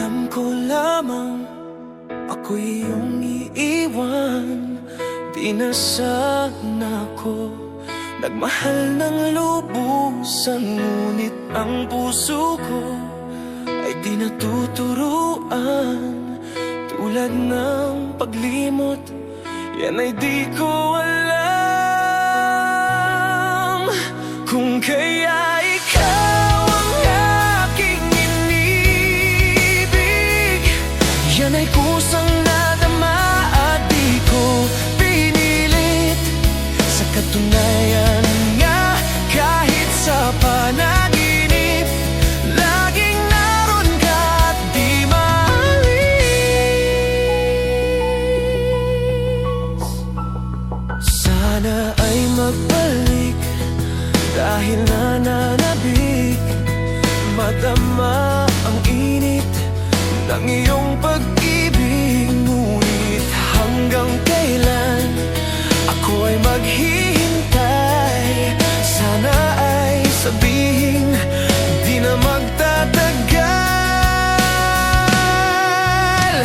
Alam ko lamang ako'y iyong iiwan. Di na sana ako nagmahal ng lubusan, ngunit ang puso ko ay di natuturuan. Tulad ng paglimot, yan ay di ko alam. Kung kaya ikaw ang aking inibig, yan ay kusang nadama at di ko pinilit. Sa katunayan nga, kahit sa panaginip, laging naroon ka at di maalis. Sana ay magbalik, dahil nananabik, madama ang init ng iyong pag-ibig. Ngunit hanggang kailan ako ay maghihintay? Sana ay sabihin di na magtatagal.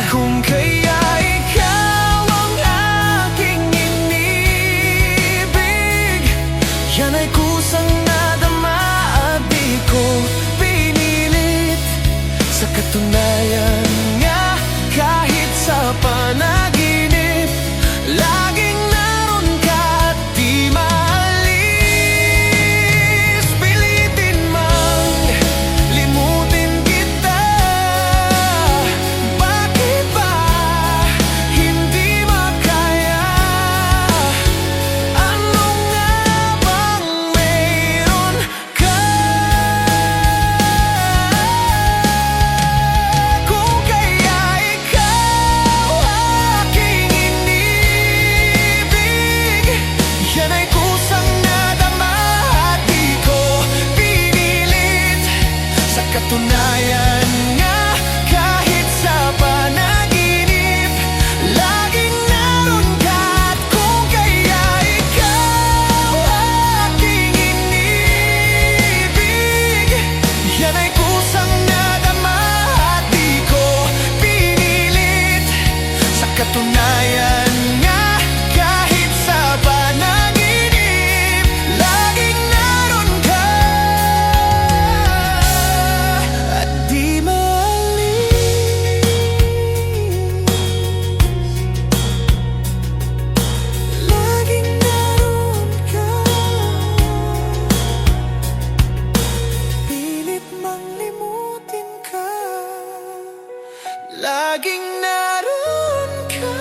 Kung kaya ikaw ang aking inibig, yan ay kusang nadama at di ko pinilit. Sa katunayan nga, kahit sa panaginip, laging naroon ka at di maalis. Pilitin mang limutin kita, bakit ba hindi makaya? Ano nga bang meron ka? Kung kaya ikaw aking inibig, yan ay kusang nadama at di ko pinilit. Sa katunayan nga, kahit sa panaginip, laging naroon ka. At kung kaya ikaw aking inibig, yan ay kusang nadama at di ko pinilit. Sa katunayan nga, kahit sa panaginip, laging naroon ka at di maalis. Laging naroon ka, pilit mang limutin ka, laging naroon ka.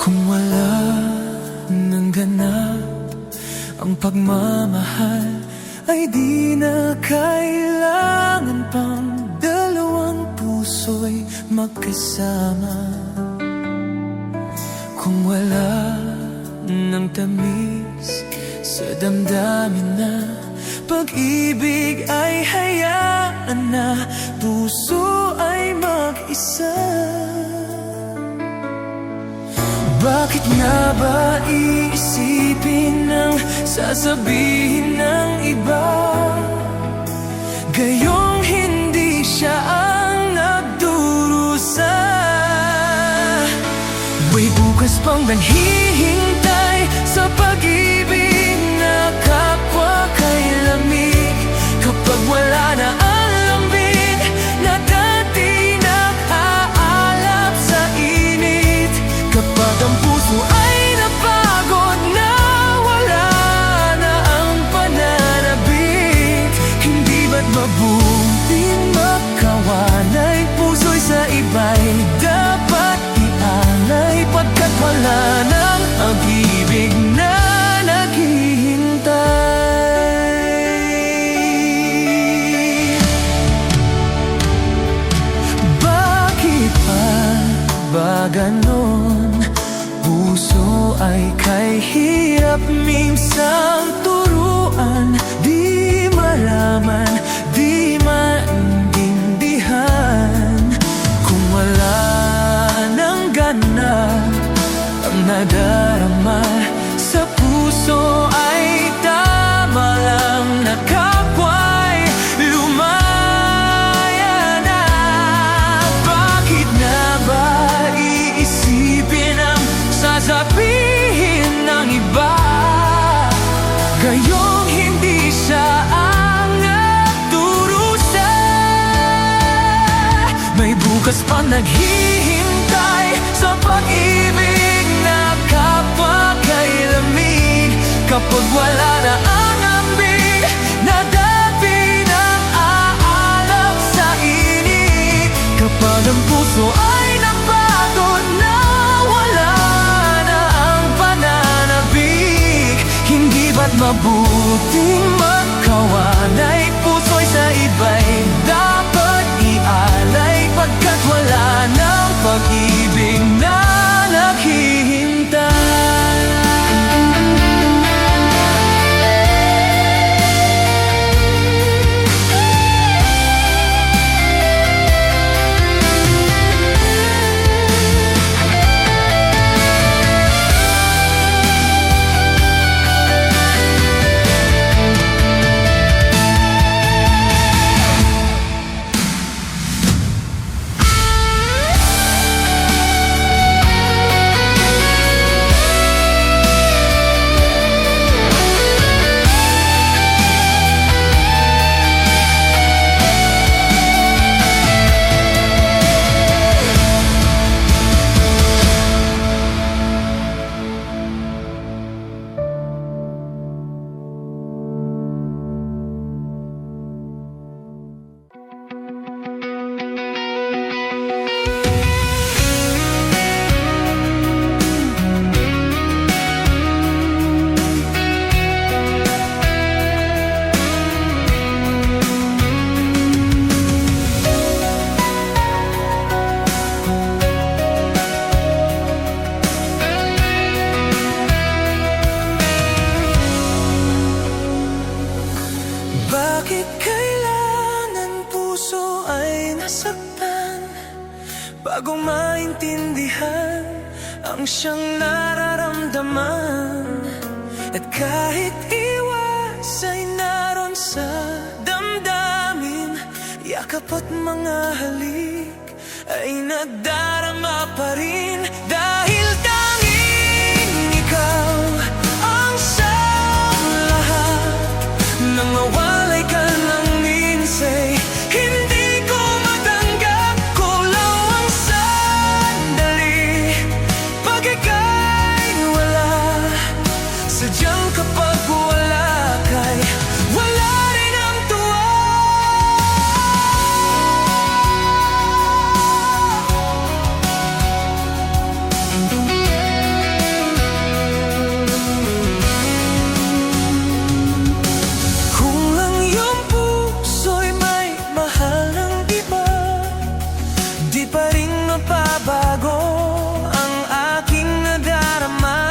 Kung wala nang ganap ang pagmamahal, ay di na kailangan pang dalawang puso'y magkasama. Kung wala nang tamis sa damdamin na, pag-ibig ay hayaan na, puso ay mag-isa. Bakit nga ba iisipin ng sasabihin ng iba, gayong hindi siya ang nagdurusa? May bukas pang naghihintay sa pag-ibig na kapwa kay lamig. Kapag wala na ang lambing na dati nag-aalab sa init, kapag ang puso ay napagod na wala na ang pananabik, hindi ba't mabuting magkawanay? Puso'y sa iba'y dapat ialay, pagkat wala nang pag-ibig na naghihintay. Bakit ba ganon? Puso ay kay hirap minsang turuan, di bukas pa naghihintay sa pag-ibig na kapagkailamig. Kapag wala na ang ambing na dati nang aalab sa init, kapag ang puso ay napagod na wala na ang pananabik, hindi ba't mabuting magkawanay? Puso'y sa iba'y dapat ialay, pagkat wala ng pag-ibig na naghihintay. Bakit kailangan puso ay nasaktan bago maintindihan ang siyang nararamdaman? At kahit iwas ay naroon sa damdamin, yakap at mga halik ay nagdarama pa rin. Dahil tanging ikaw ang siyang lahat, nang mawalay ka ng minsay, hindi ko matanggap. Kulang ang sandali pag ika'y wala. Sadyang kapag wala ka'y wala rin ang tuwa. Kung ang iyong puso'y may mahal ng iba, di pa rin mapabago ang aking nadarama.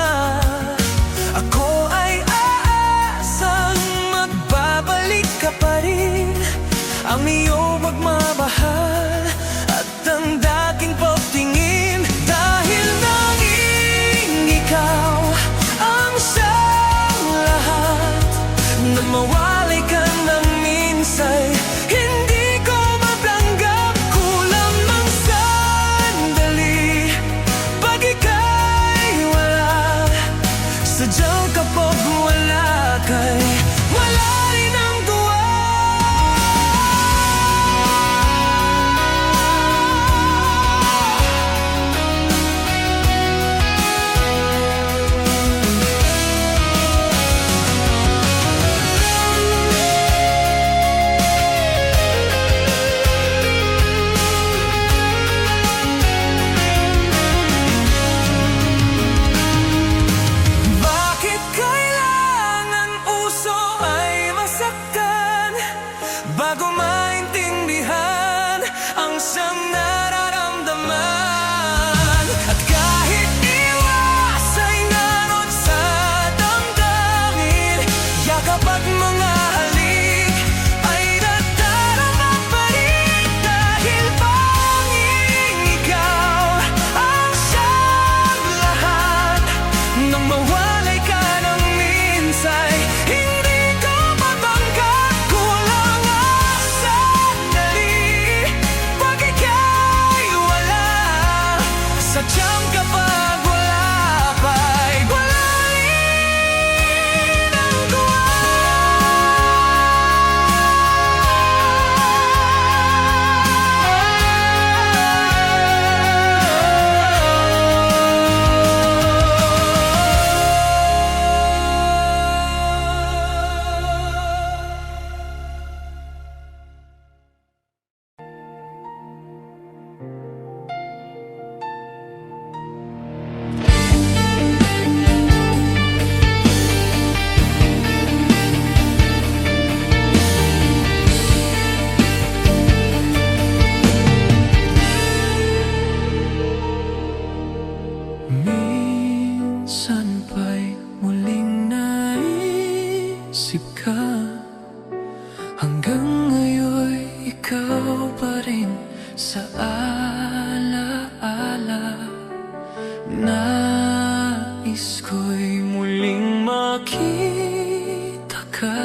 Ako ay aasang magbabalik ka pa rin, ang iyong magmamahal at ang daking pagtingin. Dahil nanging ikaw ang siyang lahat, nang mawalay ka ng minsay, hindi ko matanggap. Kulang ang sandali pag ika'y wala. Sadyang kapag wala ka'y wala rin ang tuwa. Hanggang ngayon ikaw pa rin sa alaala. Nais ko'y muling makita ka,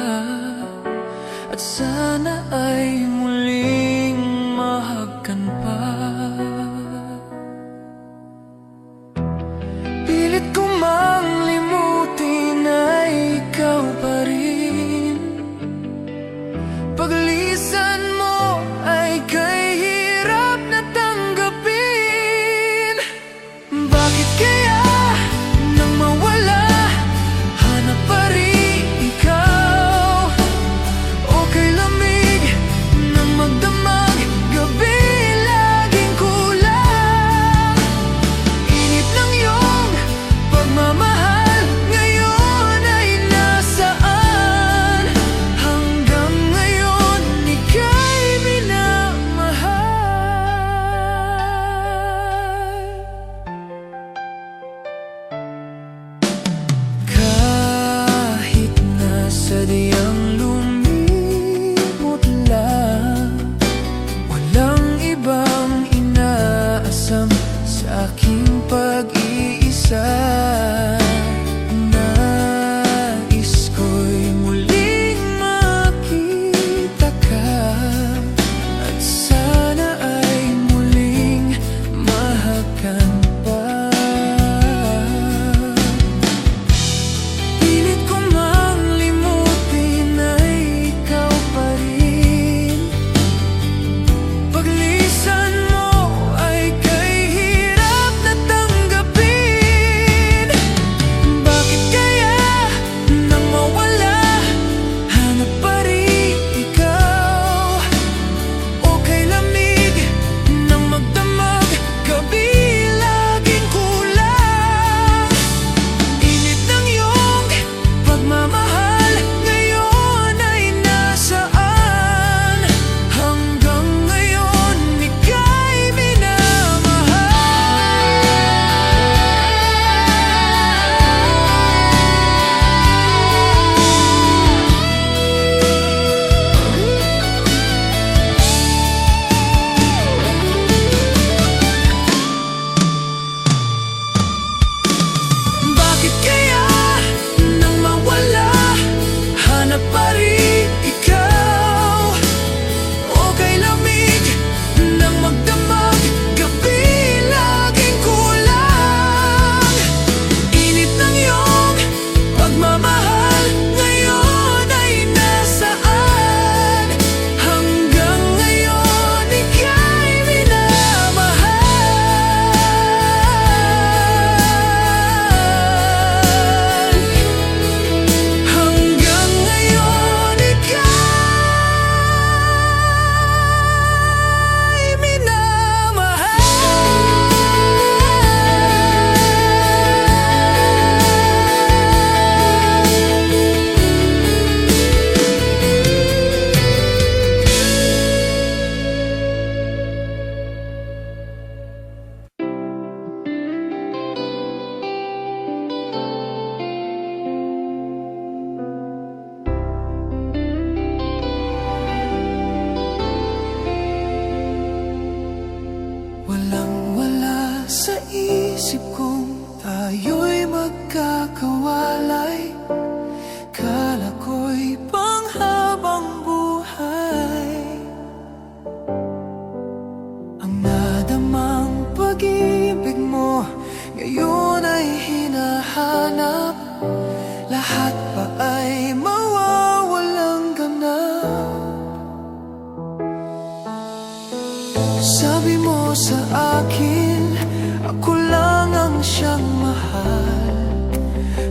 at sana ay muling mahagan pa. Pilit ko mang limutin na ikaw pa rin. Paglisan mo ay kahirap na tanggapin. Bakit kaya nang mawala, hanap pa rin ikaw? O kay lamig ng magdamag, gabi laging kulang. Init ng iyong pagmamahal, ngayon ay nasaan? Hanggang ngayon ika'y minamahal. Kahit na sadyang lumimot lang, walang ibang inaasam sa aking pag-iisa. Nais ko'y muling makita ka, at sana ay muling mahagan pa. Pilit ko mang limutin na ikaw pa rin. Paglisan mo ay kahirap na tanggapin. Bakit kaya nang mawala, hanap pa rin ikaw? O kay lamig ng magdamag, gabi laging kulang. Init ng iyong pagmamahal, ngayon ay nasaan? Hanggang ngayon ika'y Bakit kaya nang mawala, hanap pa rin ikaw? O kay lamig ng magdamag, gabi laging kulang. Init ng iyong pagmamahal, ngayon ay nasaan? Hanggang ngayon ika'y minamahal. Hanggang ngayon ika'y walang-wala sa isip kong tayo'y magkakawalay. Kala ko'y panghabang buhay. Ang nadamang pag-ibig mo ngayon ay hinahanap. Lahat pa ay mawawalang ganap. Sabi mo sa akin, ako lang ang siyang mahal.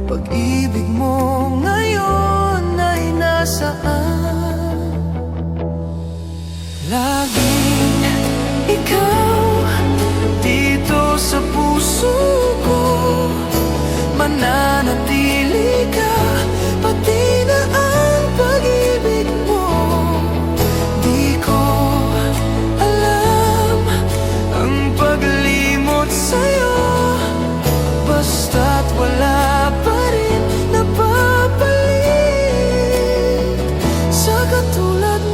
Pag-ibig mo ngayon ay nasaan? Laging ikaw dito sa puso ko, mananatili ka, pati na ang pag-ibig mo. Di ko alam ang paglimot sa'yo, basta't wala pa rin napapalit sa katulad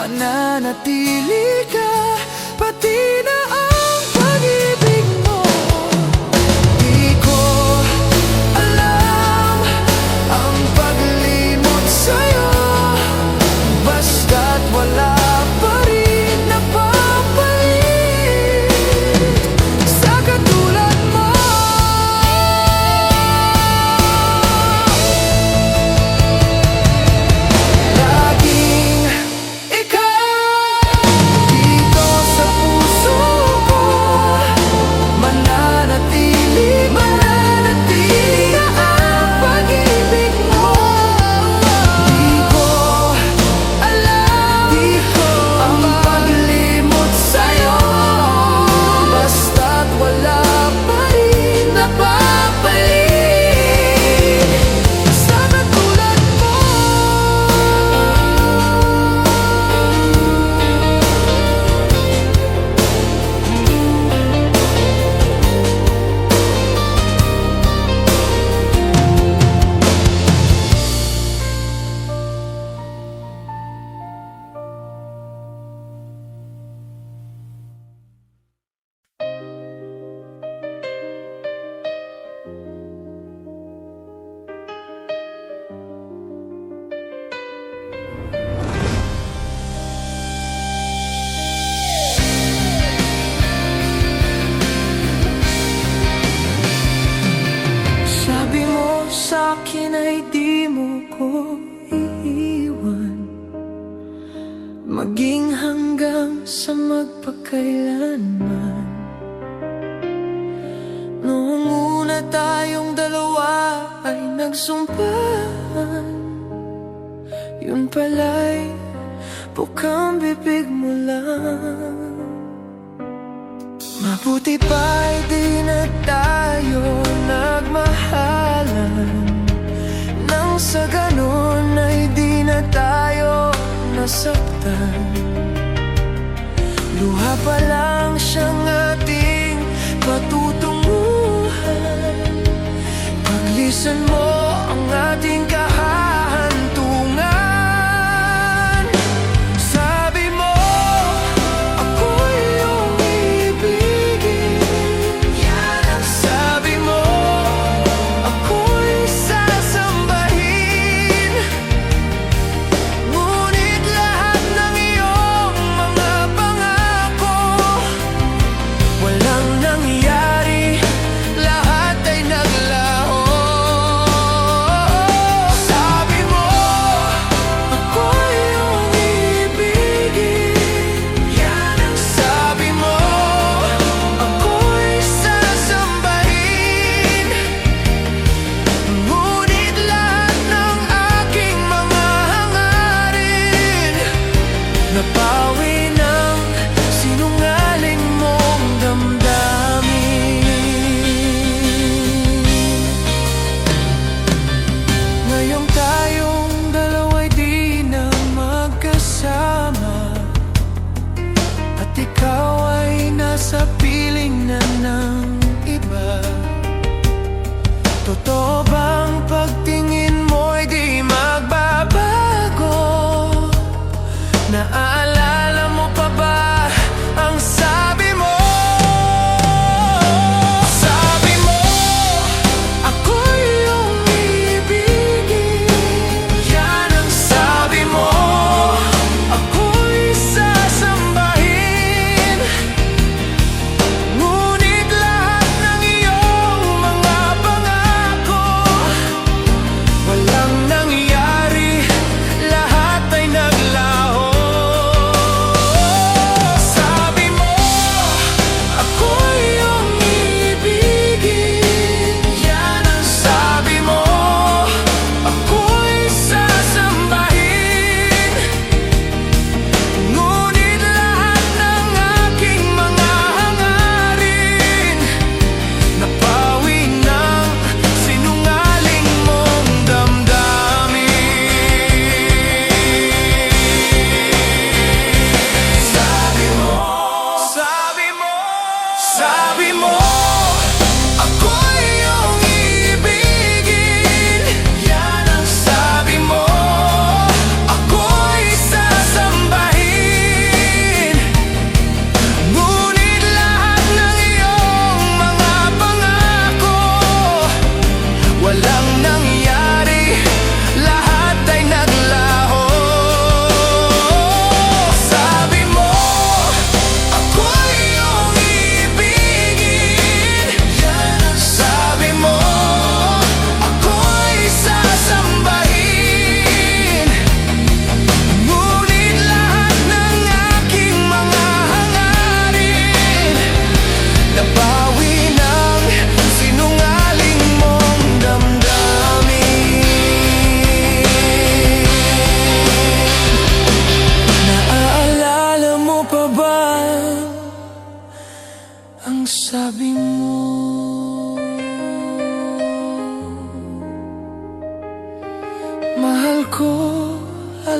mananatili ka, pati na ang pag-ibig mo. Di ko alam ang paglimot sa'yo, basta't wala pa rin napapalit sa katulad mo. Laging ikaw dito sa puso ko, mananatili na ang pag-ibig mo. Di ko alam ang paglimot sa'yo, basta't wala pa rin napapalit sa katulad mo. Sabi mo sa'kin ay di mo ko iiwan, maging hanggang sa magpakailanman. Noong una tayong dalawa ay nagsumpahan, yun pala'y bukang bibig mo lang. Mabuti pa'y di na tayo nagmahalan, nang sa ganun ay di na tayo nasaktan. Luha pa lang siyang ating patutunguhan, paglisan mo ang ating kahahantungan. Sabi mo ako'y iyong ibigin, sabi mo ako'y sasambahin, ngunit lahat ng iyong mga pangako walang nangyari, lahat ay naglaho.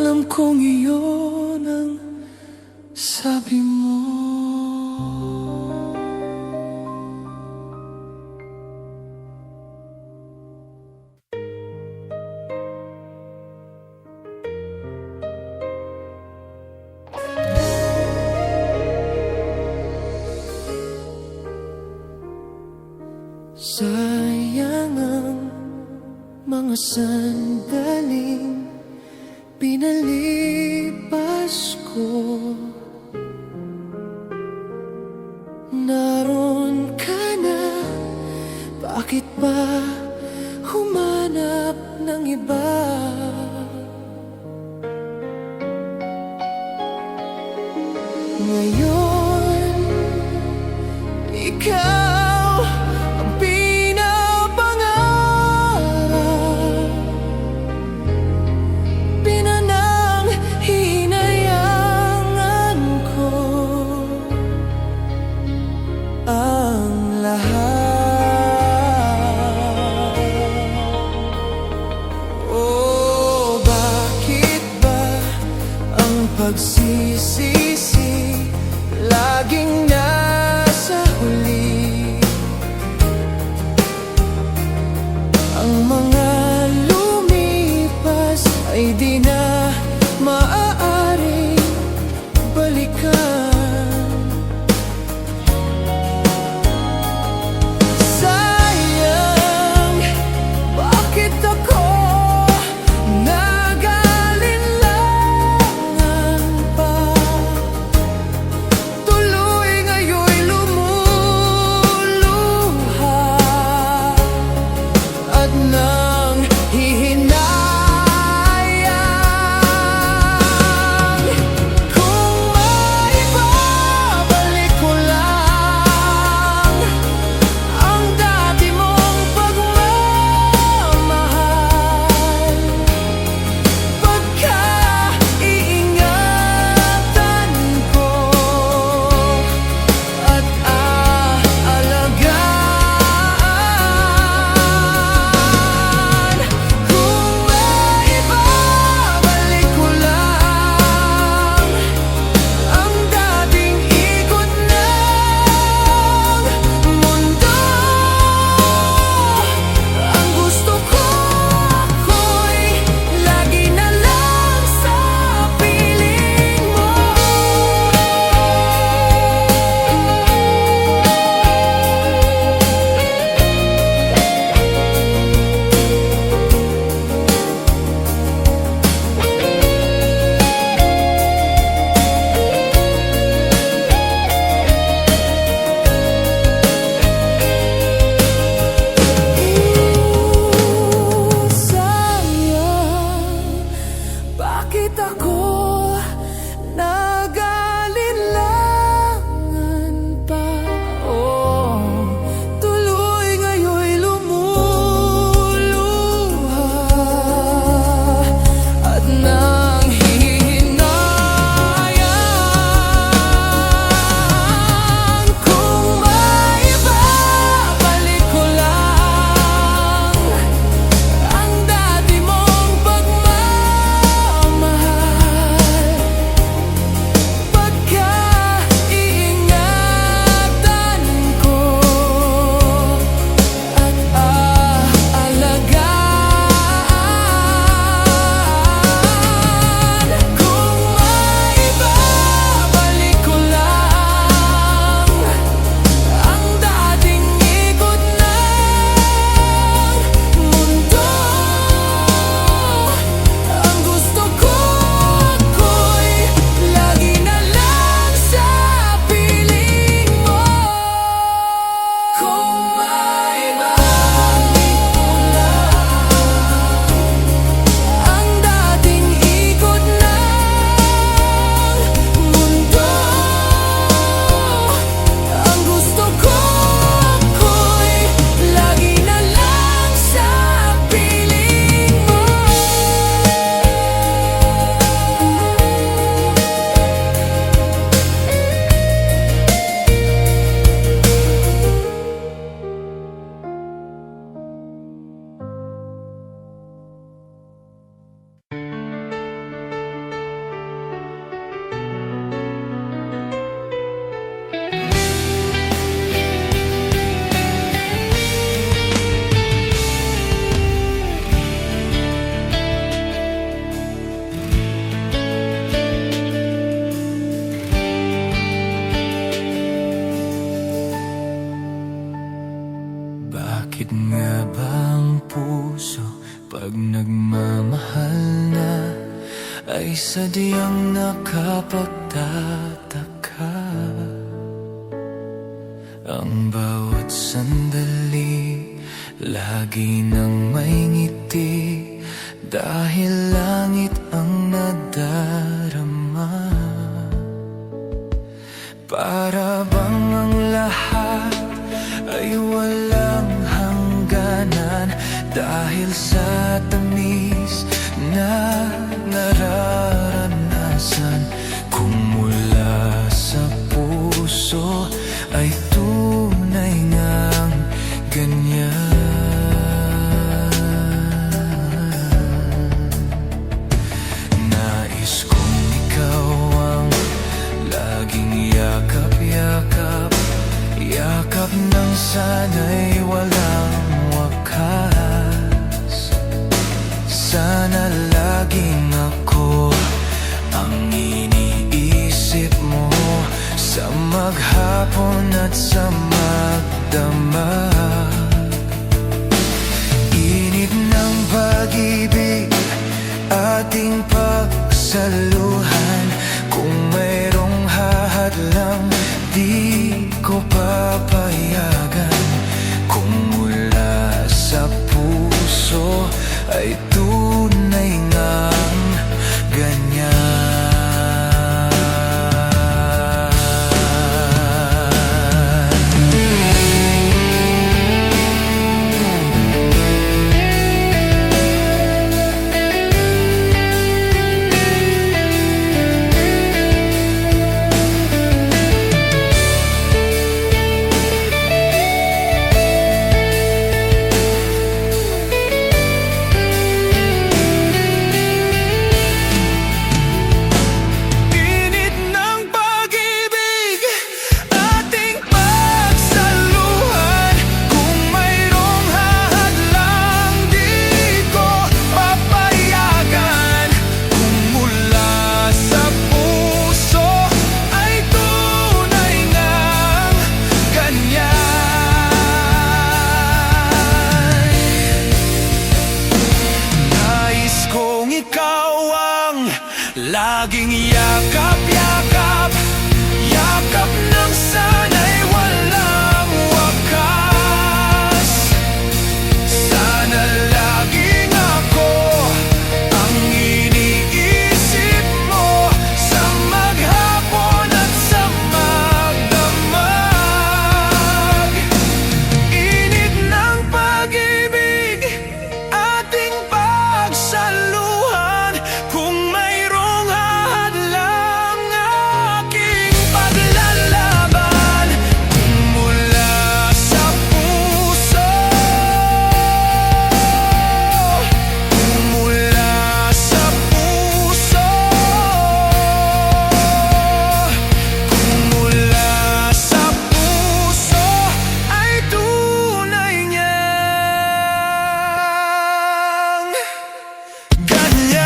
Alam kong iyon ang sabi mo. Sayang ang mga sandaling pinalipas ko. Naroon ka na, bakit ba humanap ng iba? Ngayon, ikaw ang pinapangarap, pinananghinayangan ko ang lahat. Oh, bakit ba ang pagsisisi laging nasa huli? Ang mga lumipas ay di na maaaring balikan. Sayang, bakit ako nag-aalinlangan pa? Tuloy sadyang nakapagtataka. Ang bawat sandali, lagi nang may ngiti, dahil langit ang nadarama. Para bang ang lahat ay walang hangganan, dahil sa tamis na nararanasan. Kung mula sa puso ay tunay ngang ganyan. Nais kong ikaw ang laging yakap-yakap, yakap ng sana'y walang wakas. Sana laging ako ang iniisip mo, sa maghapon at sa magdamag. Init ng pag-ibig, ating pagsaluhan. Kung mayroong hahadlang, di ko papayagan. Kung mula sa puso ay tunay ngang ganyan. Laging yakap-yakap, yakap ng sana'y walang wakas. Sana laging ako ang iniisip mo, sa maghapon at sa magdamag. Init ng pag-ibig, ating pagsaluhan. Kung mayroong hadlang, aking paglalaban. Kung mula sa puso, kung mula sa puso, kung mula sa puso ay tunay niyang ganyan.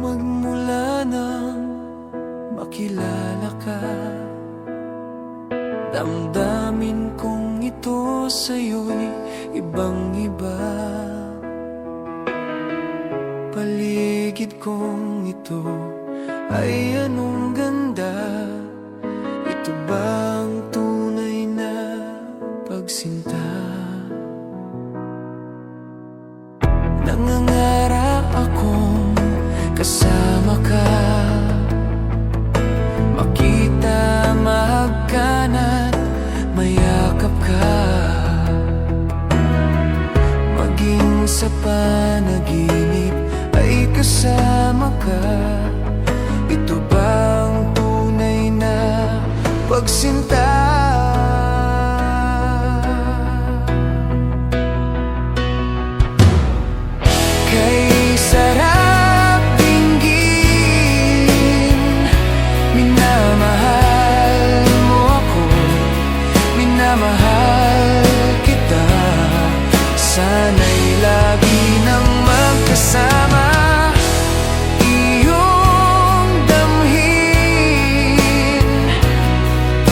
Magmula nang makilala ka, damdamin kong ito sa'yo'y ibang-iba. Paligid kong ito ay anong ganda. Ito bang tunay na pagsinta? Nangangarap akong kasama ka, makita, mahagkanat, mayakap ka. Maging sa panaginip ay kasama ka. Ito bang tunay na pagsinta? Kay sarap dinggin, minamahal mo ako, minamahal kita. Sana'y lagi nang magkasama, iyong damhin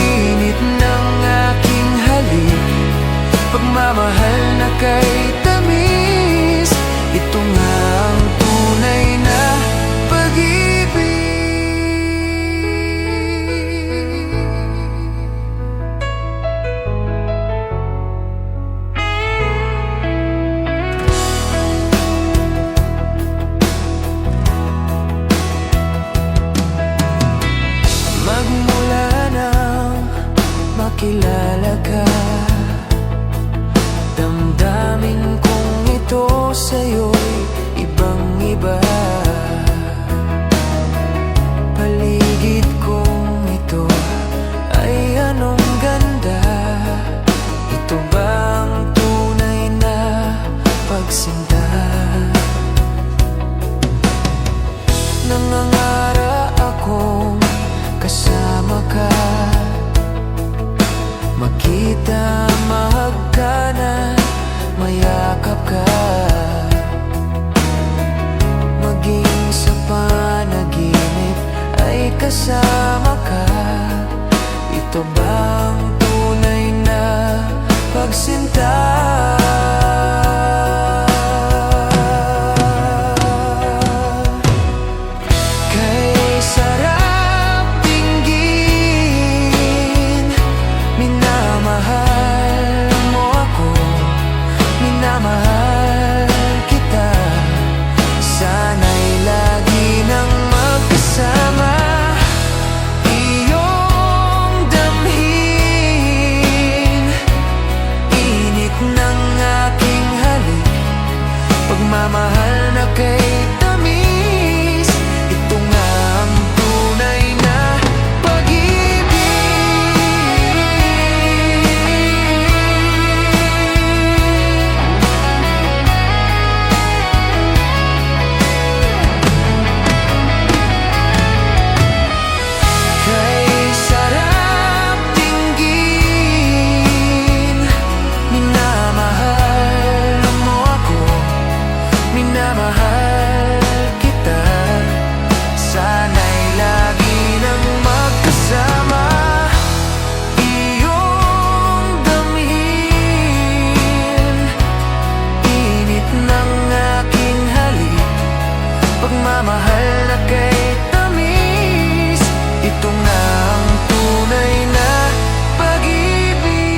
init ng aking halik, pagmamahal na kay tamis. Ito nga ang tunay na pag-ibig. Magmula nang makilala ka, damdamin kong ito sa'yo'y ibang-iba. Paligid kong ito ay anong ganda. Ito bang tunay na pagsinta? Nangangara akong kasama ka, makita, mahagkanan, mayakap ka, maging sa panaginip ay kasama ka. Ito bang tunay na pagsinta? Kay sarap dinggin, minamahal mo ako, minamahal kita. Sana'y lagi nang magkasama, iyong damhin init ng aking halik, pagmamahal na kay tamis. Ito nga ang tunay na kay sarap dinggin, minamahal mo ako, minamahal kita. Sana'y lagi nang magkasama, iyong damhin init ng aking halik, pagmamahal na kay tamis. Ito nga ang tunay na pag-ibig.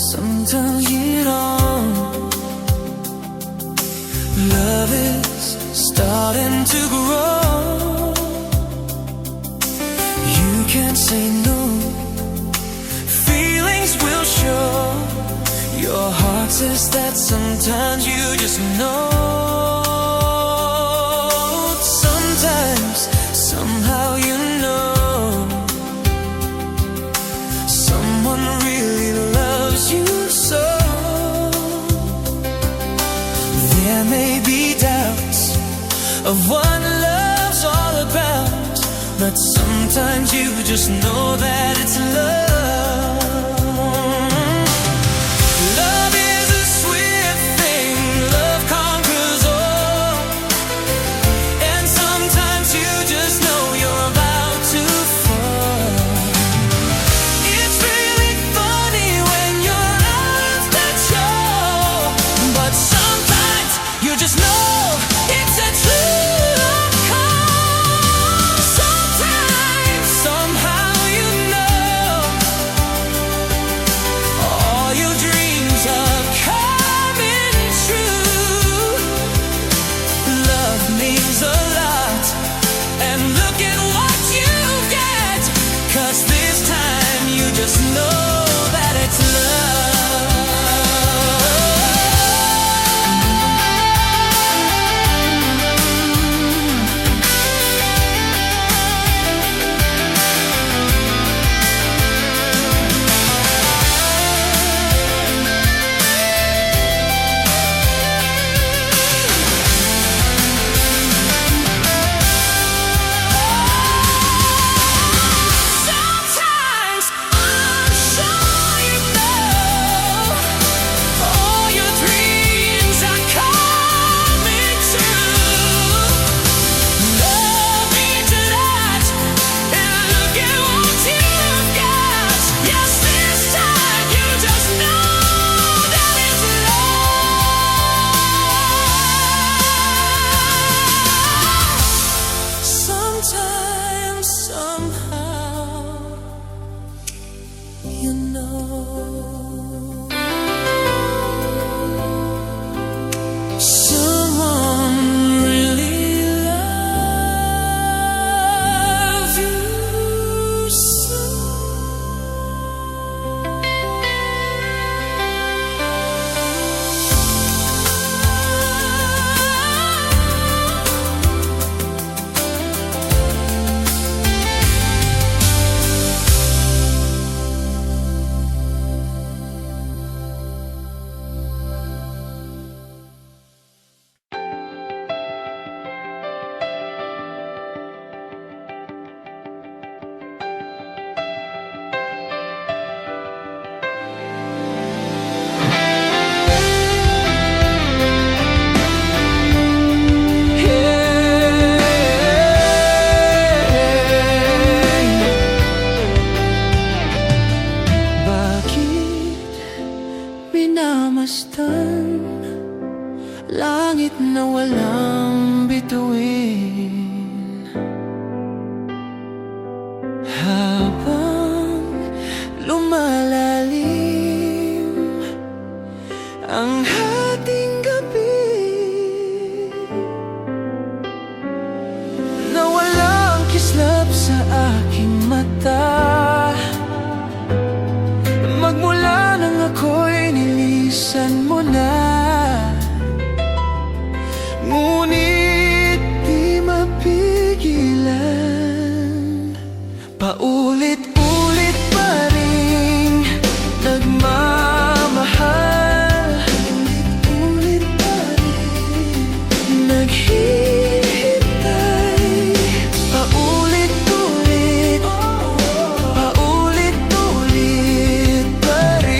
Sometimes you don't. Love is starting to grow. You can't say no, feelings will show. Your heart says that sometimes you just know. Sometimes, somehow you know, someone really loves you so. There may be doubts of what love's all about, but sometimes you just know that it's love. Love is a sweet thing, love conquers all. And sometimes you just know you're about to fall. It's really funny when your eyes that show, but sometimes you just know it's a true love call. aking mata. Magmula nang ako'y nilisan mo na, ngunit di mapigilan. Paulit-ulit pa rin nagmamahal, paulit-ulit pa rin naghihintay. Paulit-ulit, paulit-ulit pa rin.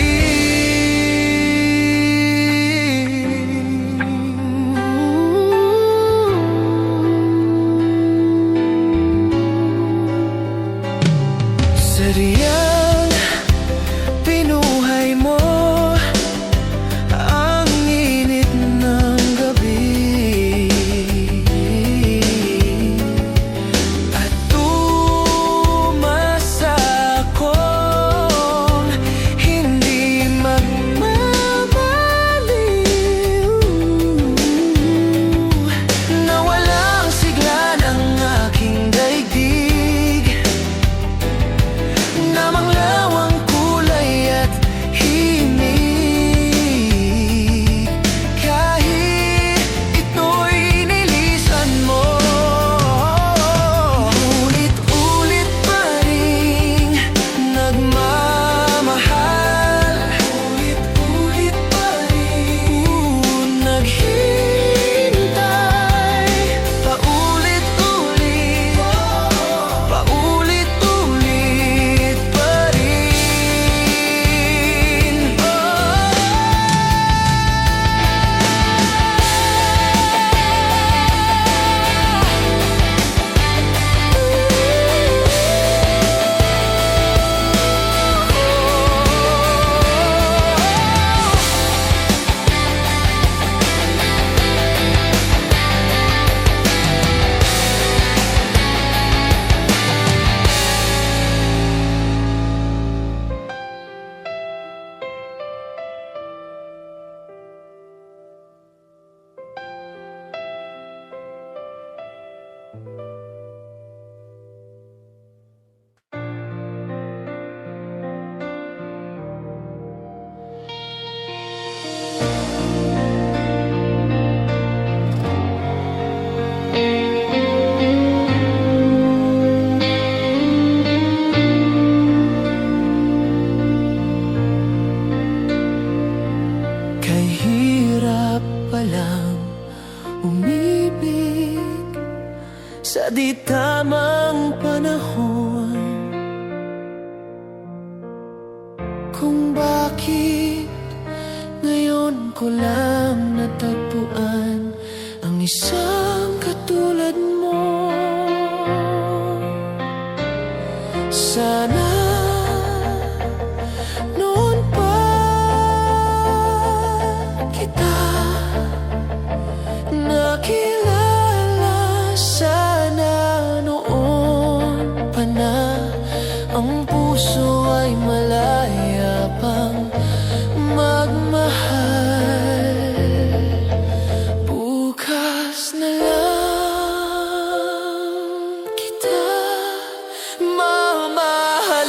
Sadyang pinuhay mo ang init ng gabi at umasa akong hindi magmamaliw. Nawala ang sigla ng aking daigdig, namanglaw ang kulay at himig, kahit ito'y nilisan mo. Ulit-ulit pa rin nagmamahal, ulit-ulit pa rin naghihintay. Paulit-ulit, paulit-ulit pa rin. Kay hirap palang umibig sa di tamang panahon, kung bakit ngayon ko lang natagpuan ang isang katulad mo. Sana noon pa kita nakilala, sana noon pa na ang puso ay malaya pang magmahal. Bukas na lang kita mamahal.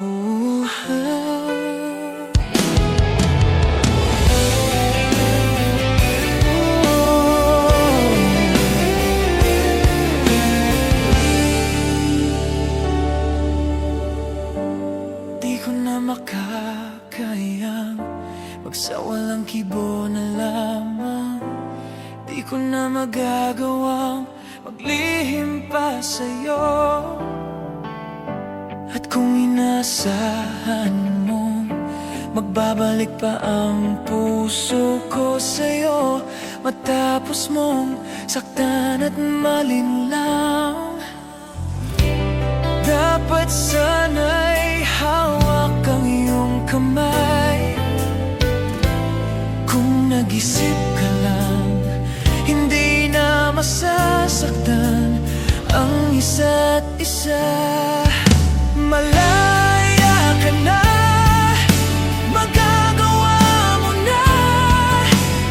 Oh, di ko na makakayang magsawalang kibo na lamang. Di ko na magagawang maglihim pa sa'yo. At kung inaasahan mo magbabalik pa ang puso ko sa'yo, matapos mong saktan at malinlang, dapat sana'y hawak ang iyong kamay. Kung nag-isip ka lang, hindi na masasaktan ang isa't isa. Malaya ka na, magagawa mo na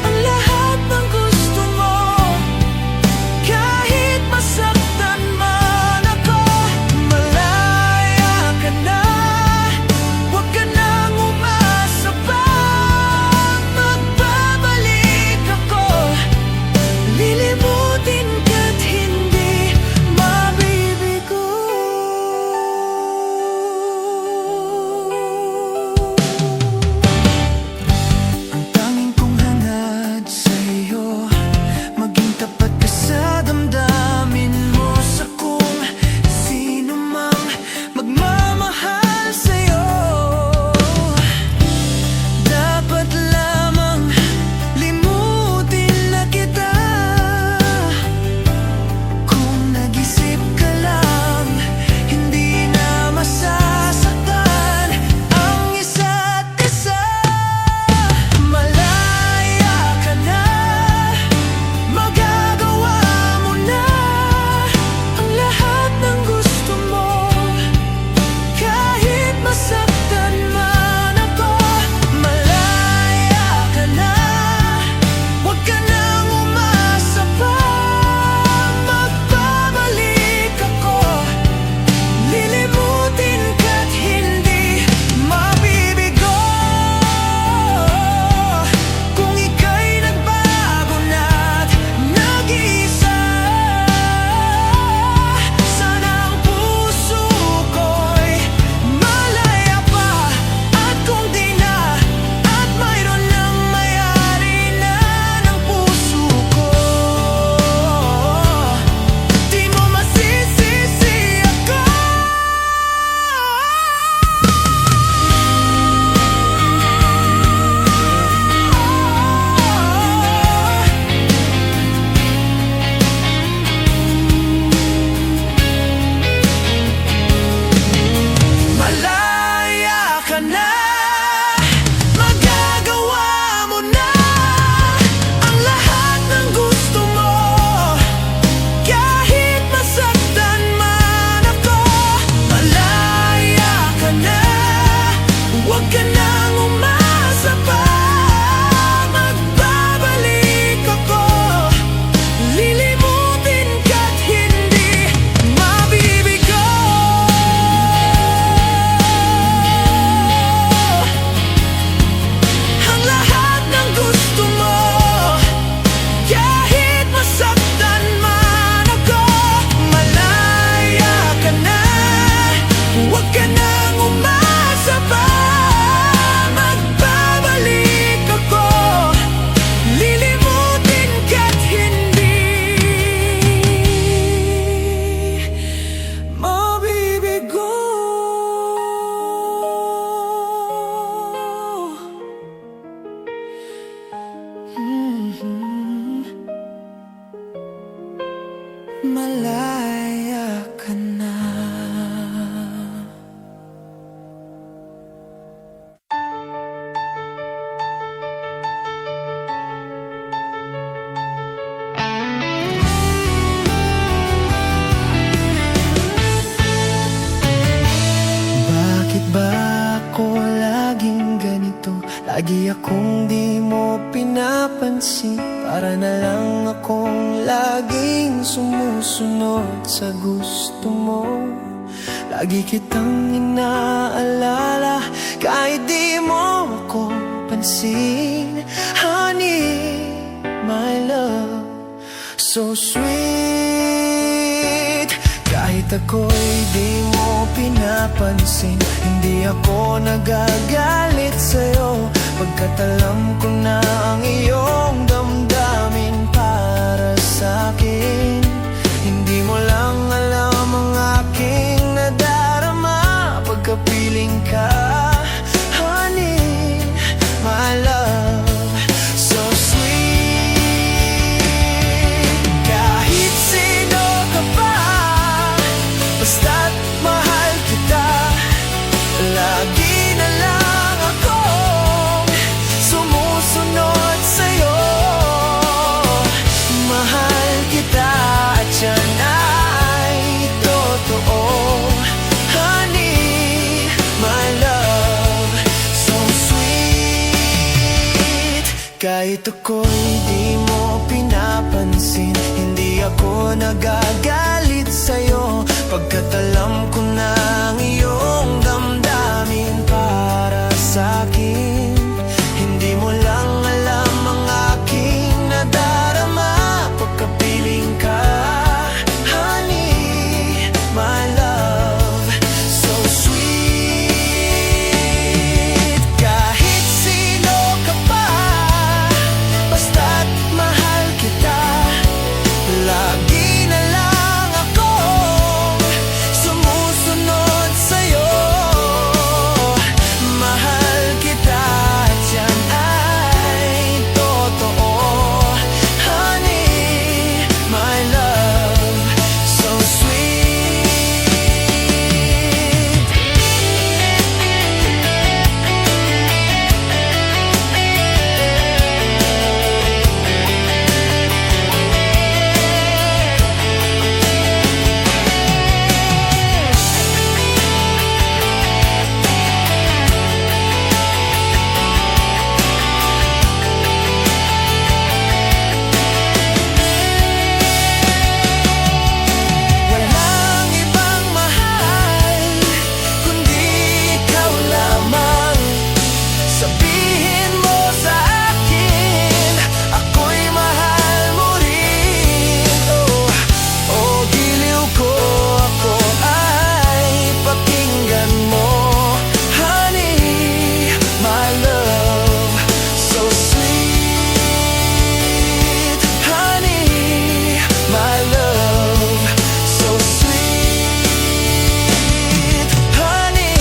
ang lahat ng gusto mo. Kahit masaktan man ako, malaya ka na. Huwag ka nang umasa pa, magbabalik ako. Lilimutin ka't hindi mabibigo. Ang tanging kong hangad sa'yo, maging tapat ka sa damdamin mo, sa kung sino mang magmamahal sa'yo. Dapat lamang limutin na kita. Kung nag-isip ka lang, hindi na masasaktan ang isa't isa. Malaya ka na, magagawa mo na ang lahat ng gusto mo. Kahit masaktan man ako, malaya ka na. Huwag ka nang umasa pa, magbabalik ako. Lilimutin ka't hindi mabibigo. Kung ika'y nagbago na't nag-iisa, sana ang puso ko'y malaya pa. At kung di na, at mayroon ng may-ari na ng puso ko, di mo masisisi ako. Malaya ka na, magagawa mo na ang lahat ng gusto mo. Kahit masaktan man ako, malaya ka na. Huwag ka nang umasa pa, magbabalik ako. Lilimutin ka't hindi mabibigo. Ang lahat ng gusto mo, kahit masaktan man ako, malaya ka na. Huwag ka nang umasa pa, magbabalik ako. Lilimutin ka't hindi mabibigo. Malaya ka na. Bakit ba ako laging ganito? Lagi akong di mo pinapansin. Para na lang akong laging sumusunod sa gusto mo. Lagi kitang inaalala kahit di mo ako pansin. Honey, my love, so sweet. Kahit ako'y di mo pinapansin, hindi ako nagagalit sa'yo, pagkat alam ko na ang iyong damdamin para sa'kin. Hindi mo lang alam ang aking nadarama pagkapiling ka. Honey, my love, so sweet. Kahit sino ka pa, basta't mahal kita, lagi na lang akong sumusunod sa'yo. Mahal kita at yan ay totoo. Honey, my love, so sweet. Kahit ako'y di mo pinapansin, hindi ako nagagalit sa'yo, pagkat alam ko na ang iyong damdamin para sa'kin. Hindi mo lang alam ang aking nadarama pagkapiling ka. Honey, my love, so sweet. Kahit sino ka pa, basta't mahal kita, lagi na lang akong sumusunod sa'yo. Mahal kita at yan ay totoo. Honey, my love, so sweet. Walang ibang mahal kundi ikaw lamang. Sabihin mo sa akin, ako'y mahal mo rin. Oh, giliw ko, ako ay pakinggan mo. Honey, my love, so sweet. Honey, my love, so sweet. Honey,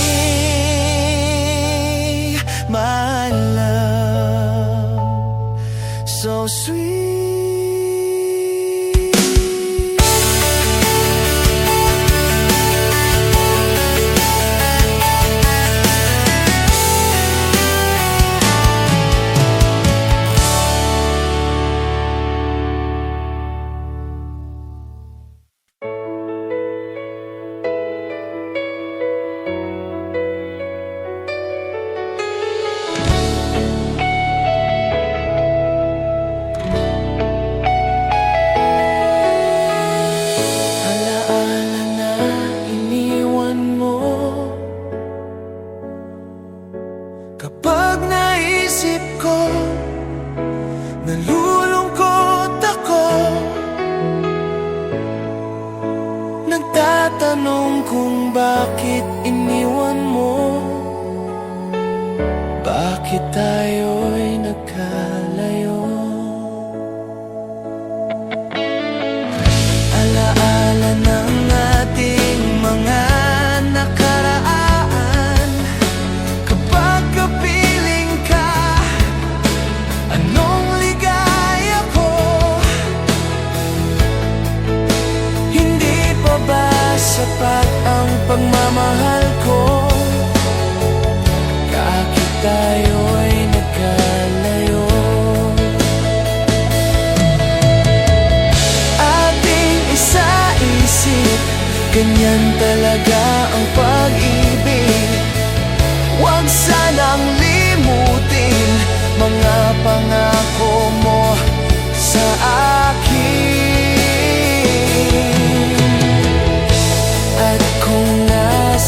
my love, so sweet. Alaala na iniwan mo, kapag naisip ko, nalulungkot ako. Nagtatanong kung bakit iniwan mo, bakit tayo'y nagkalayo. Alaala ng ating mga nakaraan, kapag kapiling ka, anong ligaya ko. Hindi pa ba sapat ang pagmamahal ko, kahit tayo'y nagkalayo. Ating isa-isip, ganyan talaga ang pag-ibig. Huwag sanang limutin mga pangako mo sa akin. At kung nasa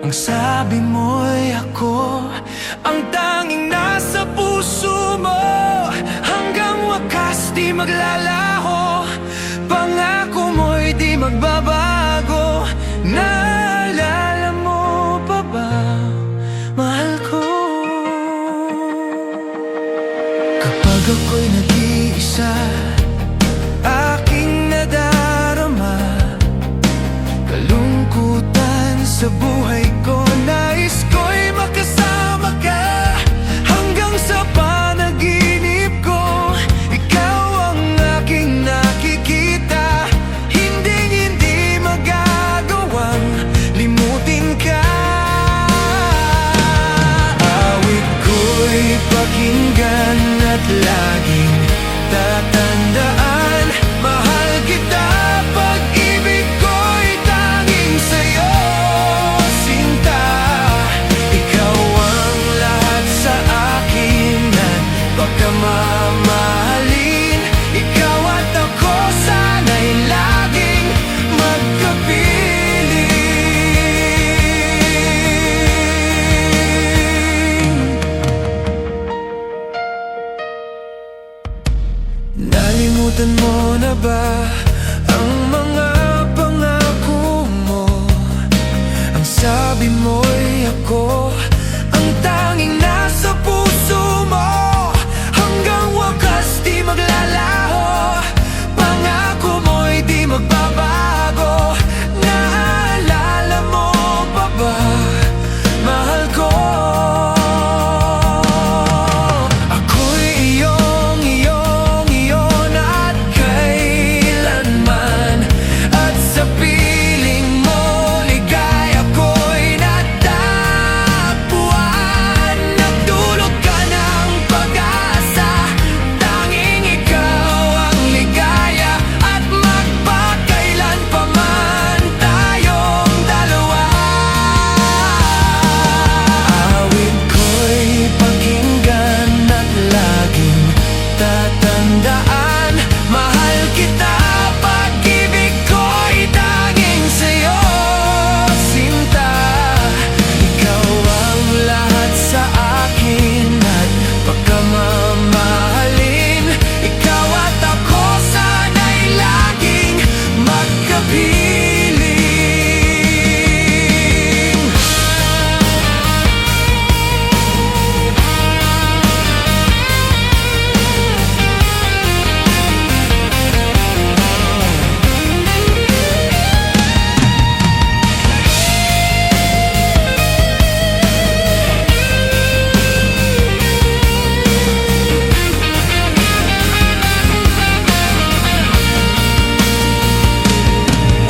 Ang sabi mo'y ako ang tanging nasa puso mo. Hanggang wakas di maglalaho, pangako mo'y di magbabago. Naalala mo pa ba, mahal ko? Kapag ako'y nag-iisa, aking nadarama kalungkutan sa buhay ko. Nais ko'y makasama ka hanggang sa panaginip ko. Ikaw ang aking nakikita, hindi magagawang limutin ka. Awit ko'y pakinggan at laging tatandaan, mahal kita, pag-ibig ko'y tanging sa'yo, sinta. Ikaw ang lahat sa akin at pagkamamahalin. Ikaw at ako sana'y laging magkapiling. Nalimutan mo na ba ang mga pangako mo? Ang sabi mo'y ako ang tanging nasa puso mo. Hanggang wakas di maglalaho, pangako mo'y di magbabago. Naalala mo pa ba, mahal ko? Ako'y iyong at kailanman, at sa piling mo ligaya ko'y natagpuan. Nagdulot ka ng pag-asa, tanging ikaw ang ligaya, at magpakailan pa man tayong dalawa. Awit ko'y pakinggan at laging tatandaan, mahal kita, pag-ibig ko'y tanging sa'yo, sinta. Ikaw ang lahat sa akin at pagkamamahalin. Ikaw at ako sana'y laging magkapiling.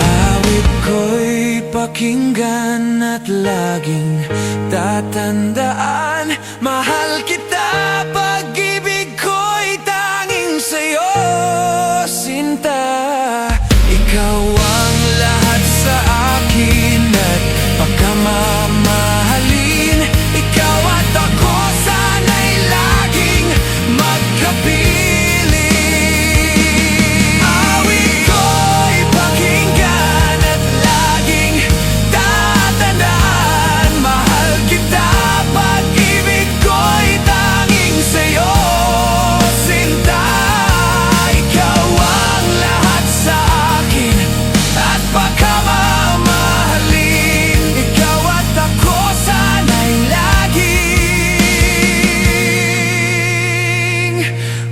Awit ko'y pakinggan at laging tatandaan, mahal kita, pag-ibig ko'y tanging sa'yo, sinta. Ikaw ang lahat sa akin at pagkamamahalin. Ikaw at ako sana'y laging magkapiling. Awit ko'y pakinggan at laging tatandaan, mahal kita, pag-ibig ko'y tanging sa'yo, sinta. Ikaw ang lahat sa akin at pagkamamahalin. Ikaw at ako sana'y laging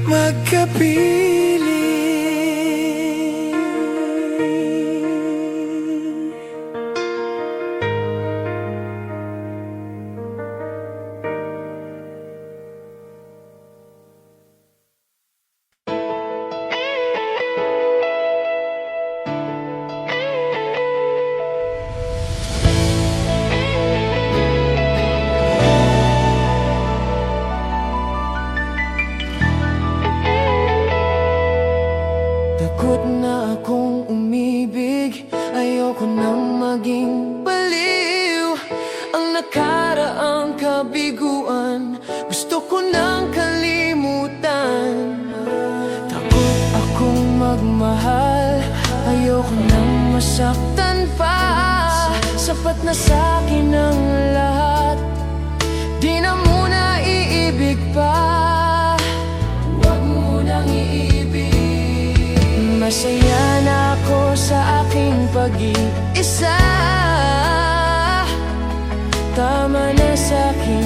magkapiling. Takot na akong umibig, ayoko nang maging baliw. Ang nakaraang kabiguan, gusto ko nang kalimutan. Takot akong magmahal, ayoko nang masaktan pa. Sa sapat na sa'kin ang lahat. Di na muna iibig pa, huwag mo nang iibig. Masaya na ako sa aking pag-iisa. Tama na sa'kin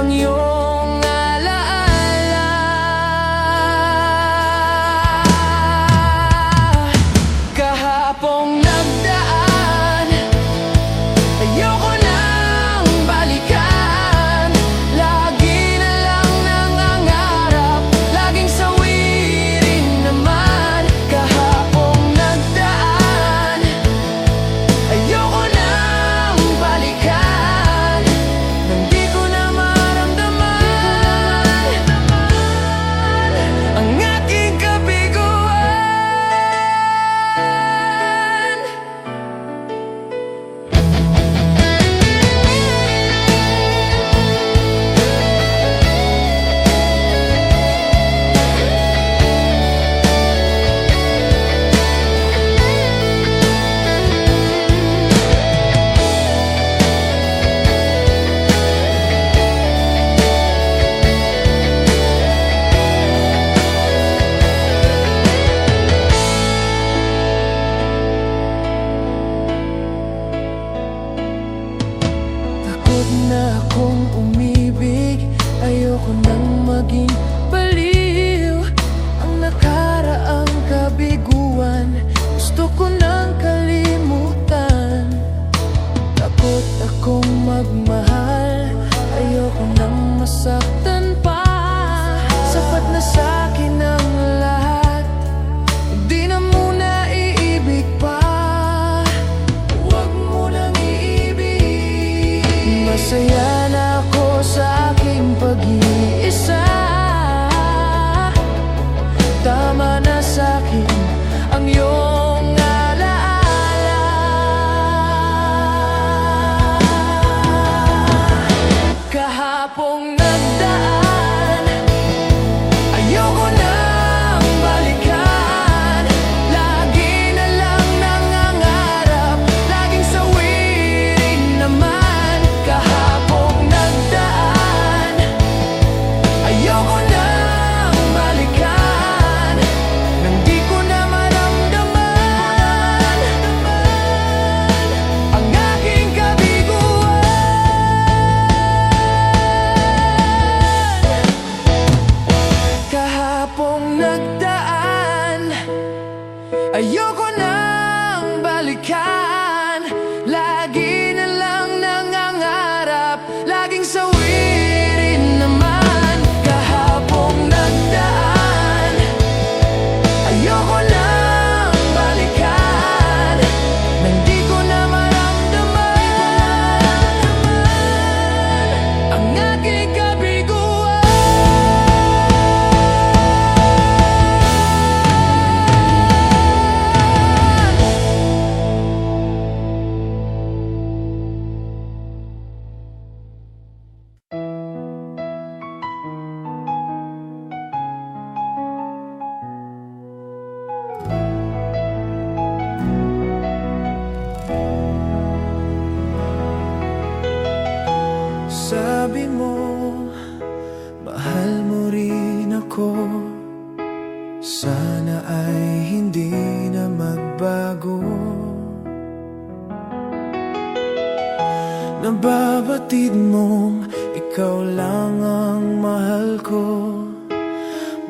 ang iyong alaala. Kahapong nagdaan, ayoko nang balikan. Lagi na lang nangangarap, laging sawirin naman. Kahapong nagdaan, ayoko nang balikan. Nang di ko na maramdaman ang aking kabiguan. Takot na akong umibig, ayoko nang maging baliw. Ang nakaraang kabiguan, gusto ko nang kalimutan. Takot akong magmahal, ayoko nang masaktan pa. Sapat na sa'kin ang lahat, di na muna iibig pa, huwag mo nang iibig. Masaya na ako sa aking pag-iisa. Tama na sa'kin ang iyong alaala. Kahapong nagdaan, ayoko nang balikan. Lagi na lang nangangarap, laging sawirin naman. Kahapong nagdaan, ayoko nang balikan. Nang di ko na maramdaman ang aking kabiguan. Kahapong nagdaan, ayoko nang balikan. Lagi na lang nangangarap, laging sawirin naman. Kahapong nagdaan, ayoko nang balikan. Nang di ko na maramdaman ang aking kabiguan. Sabi mo, mahal mo rin ako. Sana ay hindi na magbago. Nababatid mong ikaw lang ang mahal ko.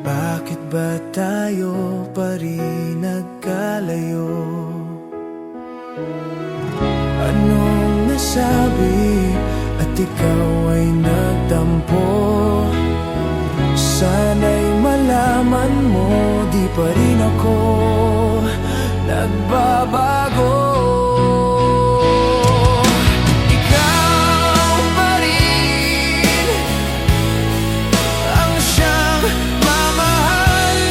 Bakit ba tayo pa rin nagkalayo? Anong nasabi at ikaw ay nagtampo? Sana'y malaman mo, di pa rin ako nagbabago. Ikaw pa rin ang siyang mamahalin,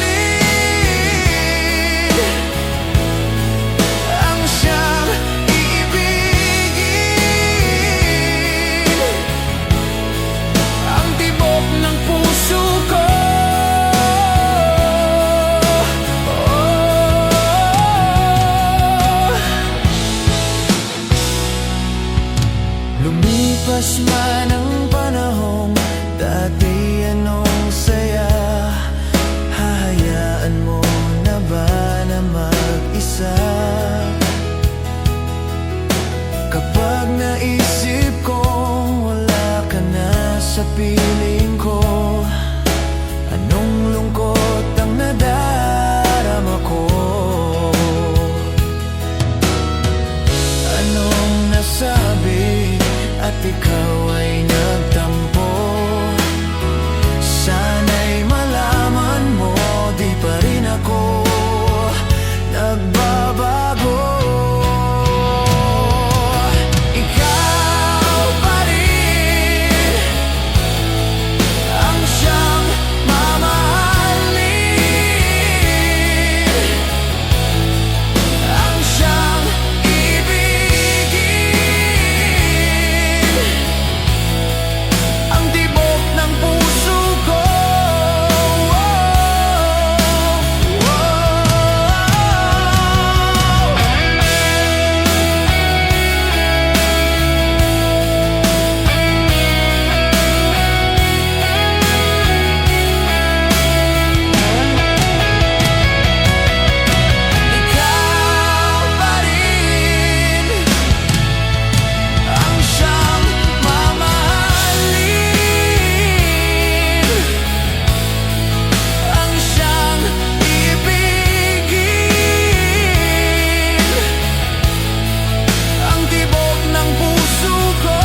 ang siyang iibigin, ang tibok ng puso ko. Oh, lumipas man ang panahon, dati anong saya. Hahayaan mo na ba na mag-isa? Kapag naisip ko wala ka na sa piling ko, anong lungkot ang nadarama ko. Anong nasabi at ikaw ay nagtampo? Sana'y malaman mo, di pa rin ako nagbabago. Ikaw pa rin ang siyang mamahalin, ang siyang ibigin, ang tibok ng puso ko. Ikaw pa rin ang siyang mamahalin, ang siyang ibigin, ang tibok ng puso ko.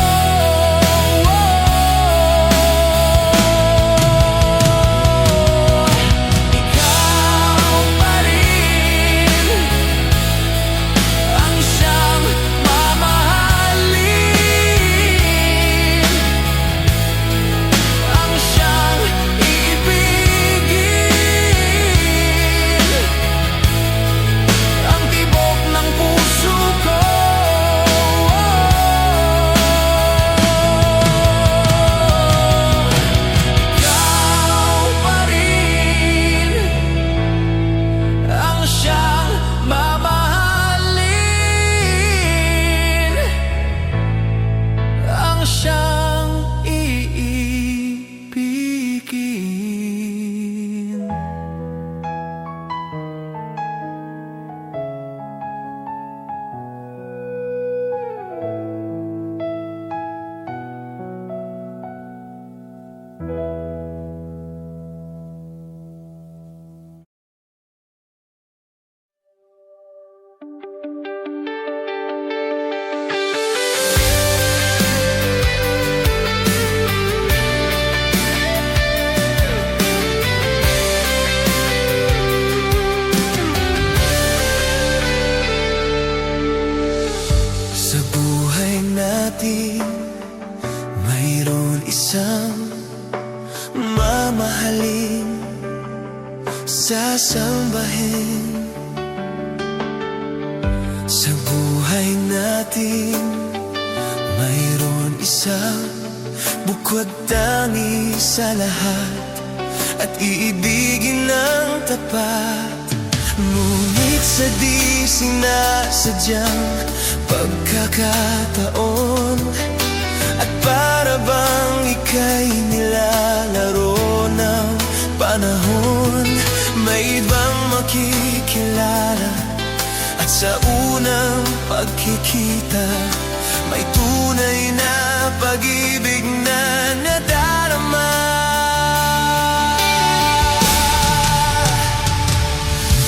Ikaw pa rin ang siyang mamahalin, ang siyang ibigin, ang tibok ng puso ko. Ikaw pa rin ang siyang mamahalin, ang siyang iibigin. Sa buhay natin, mayroon isang mamahalin, sasambahin. Sa buhay natin, mayroon isang bukod tangi sa lahat, at iibigin ng tapat. Ngunit sa di sinasadyang pagkakataon, at para bang ika'y nilalaro ng panahon, may ibang makikilala, at sa unang pagkikita, may tunay na pag-ibig na nadarama.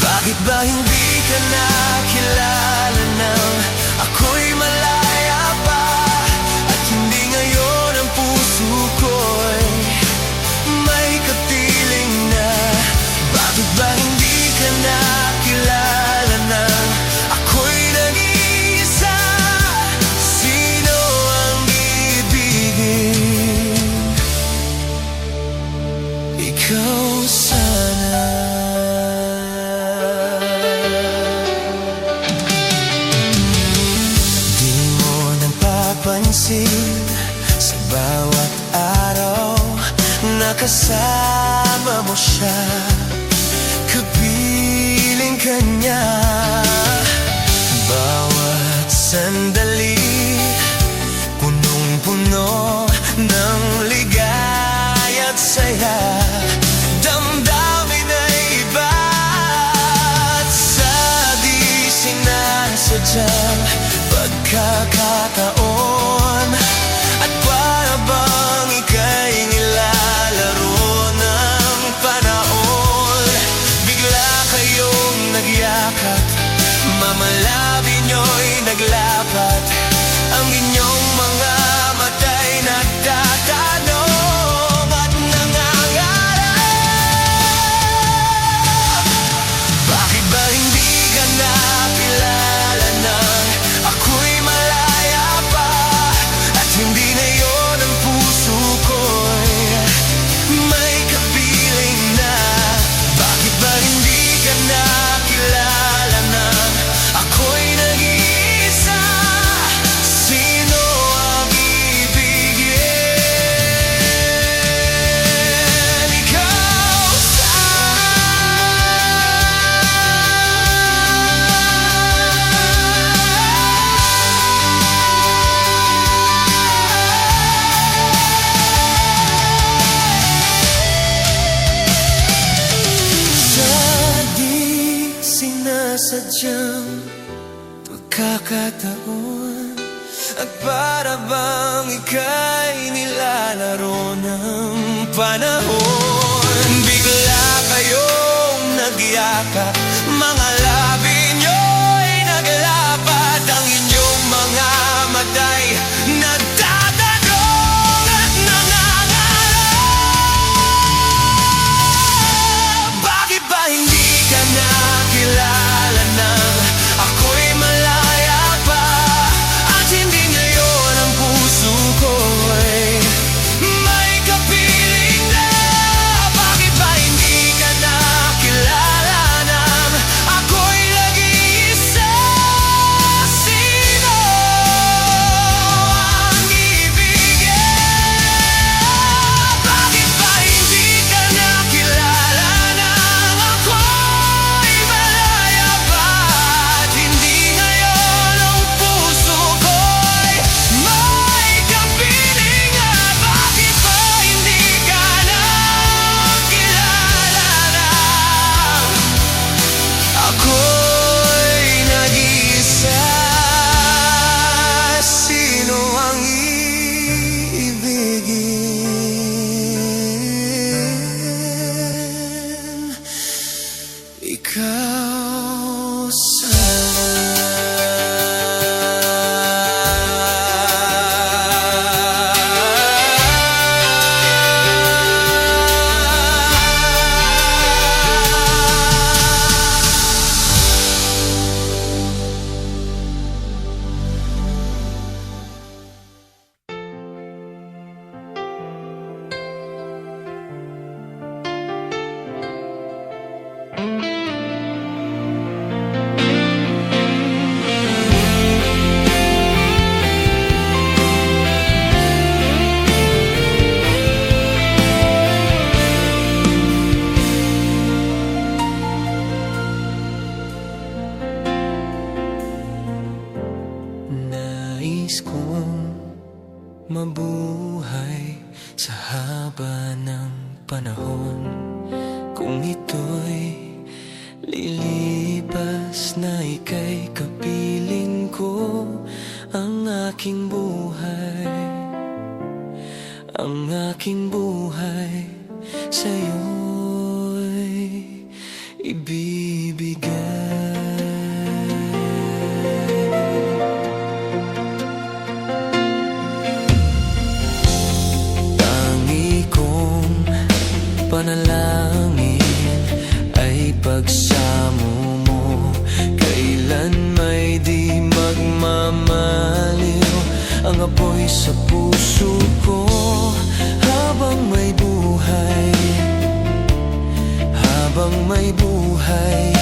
Bakit ba hindi ka nakilala nang ako'y malaya pa, at hindi ngayon ang puso ko'y may kapiling na? Bakit ba hindi ka nakilala nang ako'y nag-iisa? Sino ang ibigin? Ikaw sana. Sa bawat araw nakasama mo siya, kapiling ka niya. Bawat sandali punong-puno sinasadyang pagkakataon. At para bang ika'y nilalaro ng panahon. Bigla kayong nagyakap, mamalabi nyo'y naglapat. Ang inyong mga mata'y nagtatanong at nangangarap. Bakit ba hindi ka nakilala nang ako'y malaya pa? At hindi na yun ang puso ko'y may kapiling na. Bakit ba hindi ka nakilala nang ako'y nag-iisa? Sino ang ibigin? Ikaw sa di sinasadyang pagkakataon. At para bang ika'y nilalaro ng panahon. Bigla kayong nagyakap, mga labi nyo'y naglapat. Ang inyong mga mata'y nagtatanong at nangangarap. Bakit ba hindi ka nakilala nang ako'y malaya pa? At hindi ngayon ang puso ko'y may kapiling na. Bakit ba hindi ka nakilala nang ako'y nag-iisa? Sino ang ibigin? Bakit ba hindi ka nakilala nang ako'y malaya pa? At hindi ngayon ang puso ko'y may kapiling na. Bakit ba hindi ka nakilala nang ako'y nag-iisa? Sino ang iibigin? Ikaw nais kong mabuhay sa haba ng panahon. Kung ito'y lilipas na ika'y kapiling ko, ang aking buhay, ang aking buhay sa'yo'y ibibigay. Tangi kong panalangin ay pagsamo mo. Kailan may di magmamaliw ang apoy sa puso ko. Habang may buhay, habang may buhay,